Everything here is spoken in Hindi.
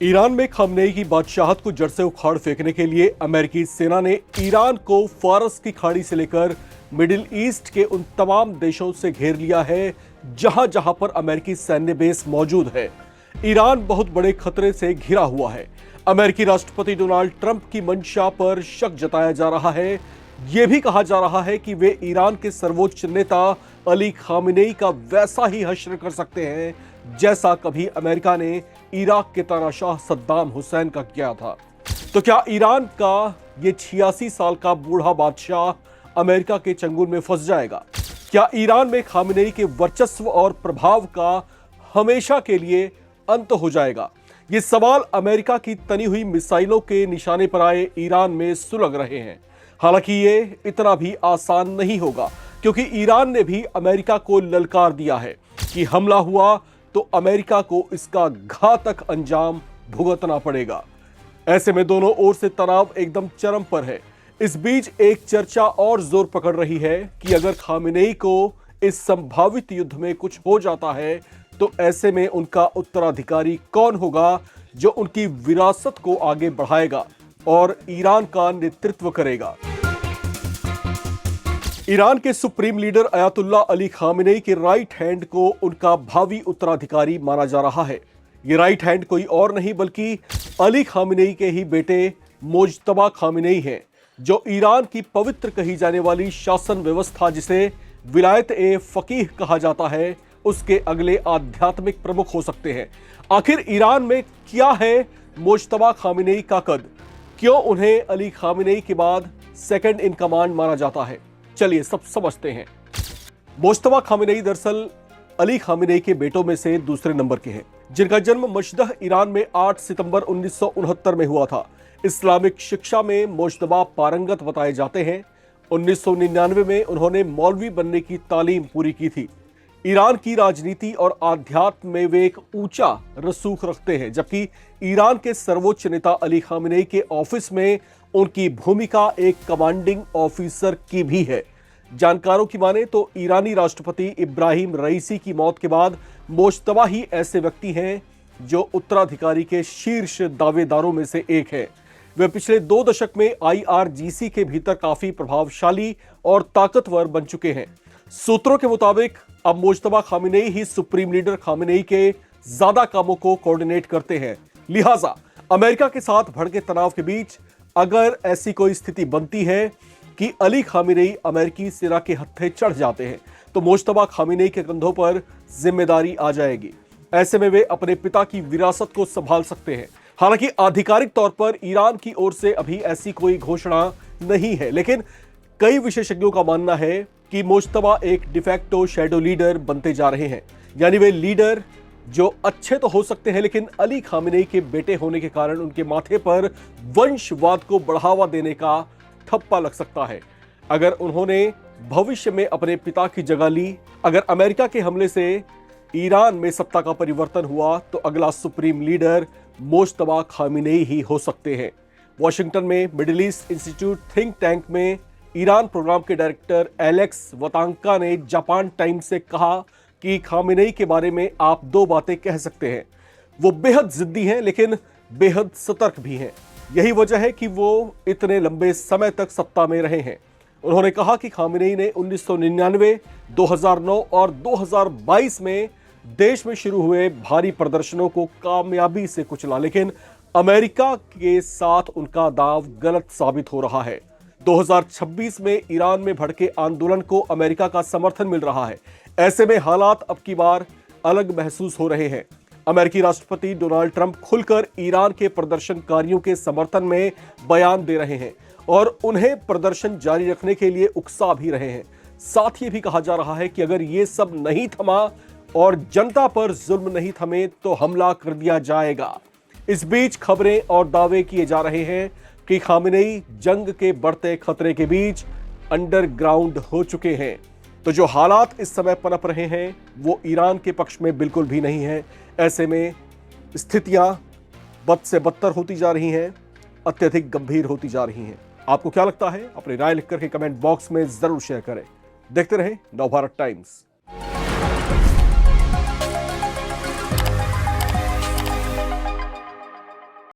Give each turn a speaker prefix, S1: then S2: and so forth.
S1: ईरान में खामनेई की बादशाहत को जड़ से उखाड़ फेंकने के लिए अमेरिकी सेना ने ईरान को फारस की खाड़ी से लेकर मिडिल ईस्ट के उन तमाम देशों से घेर लिया है जहां जहां पर अमेरिकी सैन्य बेस मौजूद है। ईरान बहुत बड़े खतरे से घिरा हुआ है। अमेरिकी राष्ट्रपति डोनाल्ड ट्रंप की मंशा पर शक जताया जा रहा है। यह भी कहा जा रहा है कि वे ईरान के सर्वोच्च नेता अली खामनेई का वैसा ही हश्र कर सकते हैं जैसा कभी अमेरिका ने इराक के तानाशाह सद्दाम हुसैन का किया था। तो क्या ईरान का ये 86 साल का बूढ़ा बादशाह अमेरिका के चंगुल में फंस जाएगा? क्या ईरान में खामनेई के वर्चस्व और प्रभाव का हमेशा के लिए अंत हो जाएगा? ये सवाल अमेरिका की तनी हुई मिसाइलों के निशाने पर आए ईरान में सुलग रहे हैं। हालांकि ये इतना भी आसान नहीं होगा, क्योंकि ईरान ने भी अमेरिका को ललकार दिया है कि हमला हुआ तो अमेरिका को इसका घातक अंजाम भुगतना पड़ेगा। ऐसे में दोनों ओर से तनाव एकदम चरम पर है। इस बीच एक चर्चा और जोर पकड़ रही है कि अगर खामनेई को इस संभावित युद्ध में कुछ हो जाता है तो ऐसे में उनका उत्तराधिकारी कौन होगा जो उनकी विरासत को आगे बढ़ाएगा और ईरान का नेतृत्व करेगा। ईरान के supreme leader Ayatollah Ali Khamenei के राइट हैंड को उनका भावी उत्तराधिकारी माना जा रहा है। ये राइट हैंड कोई और नहीं बल्कि अली खामनेई के ही बेटे मोज्तबा खामनेई हैं, जो ईरान की पवित्र कही जाने वाली शासन व्यवस्था जिसे विलायत ए फकीह कहा जाता है उसके अगले आध्यात्मिक प्रमुख हो सकते हैं। आखिर ईरान में क्या है मोज्तबा खामनेई का कद? क्यों उन्हें अली खामनेई के बाद सेकंड इन कमांड माना जाता है? चलिए सब समझते हैं। मोज्तबा खामनेई दरअसल अली खामनेई के बेटों में से दूसरे नंबर के हैं, जिनका जन्म मशदह ईरान में 8 सितंबर 1969 में हुआ था। इस्लामिक शिक्षा में मोज्तबा पारंगत बताए जाते हैं। 1999 में उन्होंने मौलवी बनने की तालीम पूरी की थी। ईरान की राजनीति और आध्यात्म में वे एक ऊंचा रसूख रखते हैं, जबकि ईरान के सर्वोच्च नेता अली खामनेई के ऑफिस में उनकी भूमिका एक कमांडिंग ऑफिसर की भी है। जानकारों की माने तो ईरानी राष्ट्रपति इब्राहिम रईसी की मौत के बाद मोज्तबा ही ऐसे व्यक्ति हैं जो उत्तराधिकारी के शीर्ष दावेदारों में से एक है। वे पिछले 2 दशक में IRGC के भीतर काफी प्रभावशाली और ताकतवर बन चुके हैं। सूत्रों के मुताबिक अब मोज्तबा खामनेई ही सुप्रीम लीडर खामनेई के ज्यादा कामों को कोऑर्डिनेट करते हैं। लिहाजा अमेरिका के साथ भड़के तनाव के बीच अगर ऐसी कोई स्थिति बनती है कि अली खामनेई अमेरिकी सेना के हत्थे चढ़ जाते हैं तो मोज्तबा खामनेई के कंधों पर जिम्मेदारी आ जाएगी। ऐसे में वे अपने पिता की विरासत को संभाल सकते हैं। हालांकि आधिकारिक तौर पर ईरान की ओर से अभी ऐसी कोई घोषणा नहीं है, लेकिन कई विशेषज्ञों का मानना है कि मोज्तबा एक डिफैक्टो शैडो लीडर बनते जा रहे हैं। यानी वे लीडर जो अच्छे तो हो सकते हैं, लेकिन अली खामनेई के बेटे होने के कारण उनके माथे पर वंशवाद को बढ़ावा देने का ठप्पा लग सकता है। अगर उन्होंने भविष्य में अपने पिता की जगह ली, अगर अमेरिका के हमले से ईरान में सत्ता का परिवर्तन हुआ तो अगला सुप्रीम लीडर मोज्तबा खामनेई ही हो सकते हैं। वॉशिंगटन में middle east institute think tank में ईरान प्रोग्राम के डायरेक्टर एलेक्स वतांका ने जापान टाइम्स से कहा कि खामनेई के बारे में आप 2 बातें कह सकते हैं। वो बेहद जिद्दी हैं, लेकिन बेहद सतर्क भी हैं। यही वजह है कि वो इतने लंबे समय तक सत्ता में रहे हैं। उन्होंने कहा कि खामनेई ने 1999, 2009 और 2022 में देश में शुरू हुए भारी प्रदर्शनों को कामयाबी से कुचला, लेकिन अमेरिका के साथ उनका दांव गलत साबित हो रहा है। 2026 में ईरान में भड़के आंदोलन को अमेरिका का समर्थन मिल रहा है। ऐसे में हालात अब की बार अलग महसूस हो रहे हैं। अमेरिकी राष्ट्रपति डोनाल्ड ट्रंप खुलकर ईरान के प्रदर्शनकारियों के समर्थन में बयान दे रहे हैं और उन्हें प्रदर्शन जारी रखने के लिए उकसा भी रहे हैं। साथ ही भी कहा जा रहा है कि अगर ये सब नहीं थमा और जनता पर जुल्म नहीं थमे तो हमला कर दिया जाएगा। इस बीच खबरें और दावे किए जा रहे हैं कि खामनेई जंग के बढ़ते खतरे के बीच अंडरग्राउंड हो चुके हैं। तो जो हालात इस समय पनप रहे हैं वो ईरान के पक्ष में बिल्कुल भी नहीं है। ऐसे में स्थितियां बद से बदतर होती जा रही हैं, अत्यधिक गंभीर होती जा रही हैं। आपको क्या लगता है? अपनी राय लिखकर के कमेंट बॉक्स में जरूर शेयर करें। देखते रहें नवभारत टाइम्स।